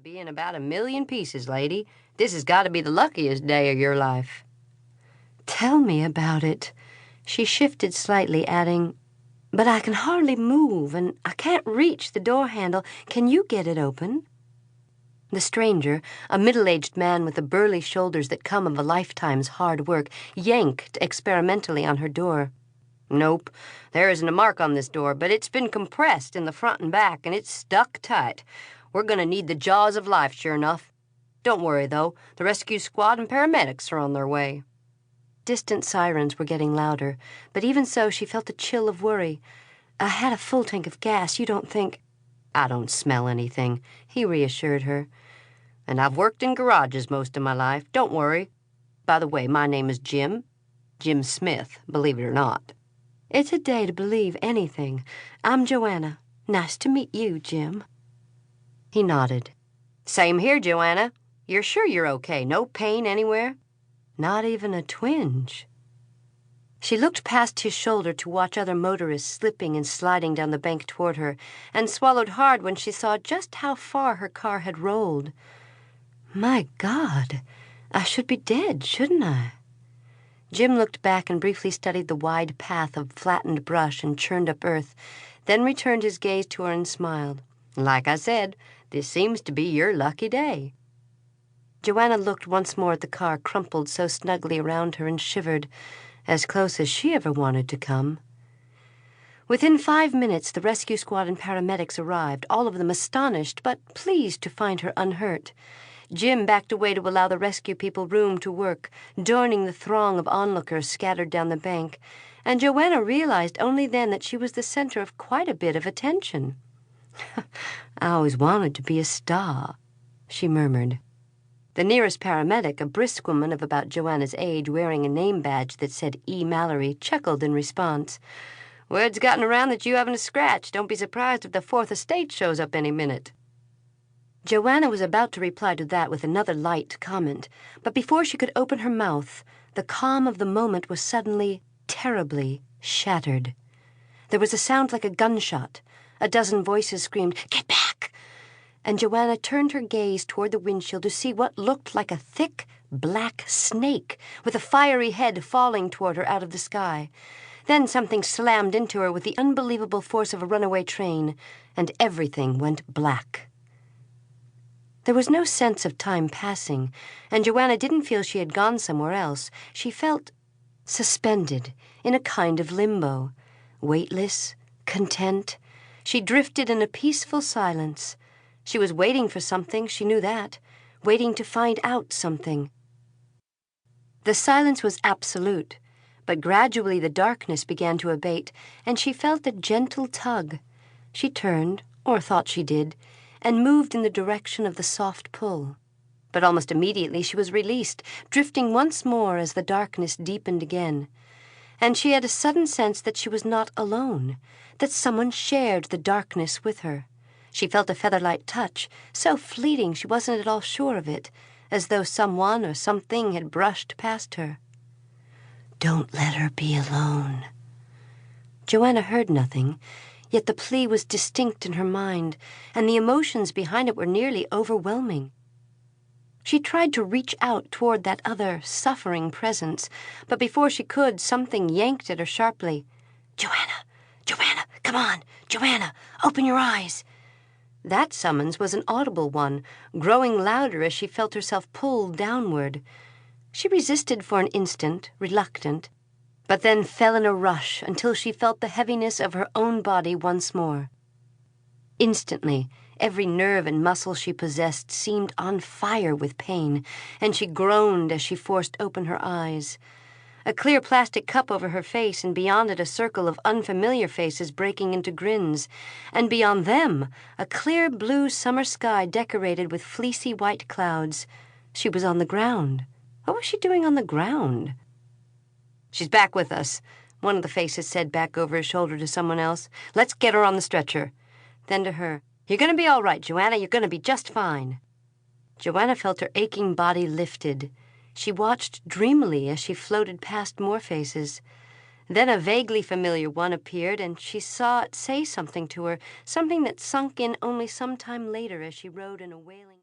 be in about 1,000,000 pieces, lady. This has got to be the luckiest day of your life." "Tell me about it." She shifted slightly, adding, "But I can hardly move, and I can't reach the door handle. Can you get it open?" The stranger, a middle-aged man with the burly shoulders that come of a lifetime's hard work, yanked experimentally on her door. "Nope, there isn't a mark on this door, but it's been compressed in the front and back, and it's stuck tight. We're gonna need the jaws of life, sure enough. Don't worry, though. The rescue squad and paramedics are on their way." Distant sirens were getting louder, but even so she felt a chill of worry. "I had a full tank of gas. You don't think—" "I don't smell anything," he reassured her. "And I've worked in garages most of my life. Don't worry. By the way, my name is Jim. Jim Smith, believe it or not." "It's a day to believe anything. I'm Joanna. Nice to meet you, Jim." He nodded. "Same here, Joanna. You're sure you're okay? No pain anywhere?" "Not even a twinge." She looked past his shoulder to watch other motorists slipping and sliding down the bank toward her, and swallowed hard when she saw just how far her car had rolled. "My God, I should be dead, shouldn't I?" Jim looked back and briefly studied the wide path of flattened brush and churned-up earth, then returned his gaze to her and smiled. "Like I said, this seems to be your lucky day." Joanna looked once more at the car crumpled so snugly around her and shivered, as close as she ever wanted to come. Within 5 minutes, the rescue squad and paramedics arrived, all of them astonished but pleased to find her unhurt. Jim backed away to allow the rescue people room to work, joining the throng of onlookers scattered down the bank, and Joanna realized only then that she was the center of quite a bit of attention. "I always wanted to be a star," she murmured. The nearest paramedic, a brisk woman of about Joanna's age wearing a name badge that said E. Mallory, chuckled in response. "Word's gotten around that you haven't a scratch. Don't be surprised if the Fourth Estate shows up any minute." Joanna was about to reply to that with another light comment, but before she could open her mouth, the calm of the moment was suddenly, terribly shattered. There was a sound like a gunshot. A dozen voices screamed, "Get back!" And Joanna turned her gaze toward the windshield to see what looked like a thick, black snake with a fiery head falling toward her out of the sky. Then something slammed into her with the unbelievable force of a runaway train, and everything went black. There was no sense of time passing, and Joanna didn't feel she had gone somewhere else. She felt suspended in a kind of limbo, weightless, content. She drifted in a peaceful silence. She was waiting for something, she knew that, waiting to find out something. The silence was absolute, but gradually the darkness began to abate, and she felt a gentle tug. She turned, or thought she did, and moved in the direction of the soft pull. But almost immediately she was released, drifting once more as the darkness deepened again. And she had a sudden sense that she was not alone, that someone shared the darkness with her. She felt a feather-light touch, so fleeting she wasn't at all sure of it, as though someone or something had brushed past her. "Don't let her be alone." Joanna heard nothing, yet the plea was distinct in her mind, and the emotions behind it were nearly overwhelming. She tried to reach out toward that other, suffering presence, but before she could, something yanked at her sharply. "Joanna! Joanna! Come on! Joanna! Open your eyes!" That summons was an audible one, growing louder as she felt herself pulled downward. She resisted for an instant, reluctant, but then fell in a rush until she felt the heaviness of her own body once more. Instantly, every nerve and muscle she possessed seemed on fire with pain, and she groaned as she forced open her eyes. A clear plastic cup over her face, and beyond it a circle of unfamiliar faces breaking into grins, and beyond them a clear blue summer sky decorated with fleecy white clouds. She was on the ground. What was she doing on the ground? "She's back with us," one of the faces said back over his shoulder to someone else. "Let's get her on the stretcher." Then to her, "You're going to be all right, Joanna. You're going to be just fine." Joanna felt her aching body lifted. She watched dreamily as she floated past more faces. Then a vaguely familiar one appeared, and she saw it say something to her, something that sunk in only some time later as she rode in a wailing...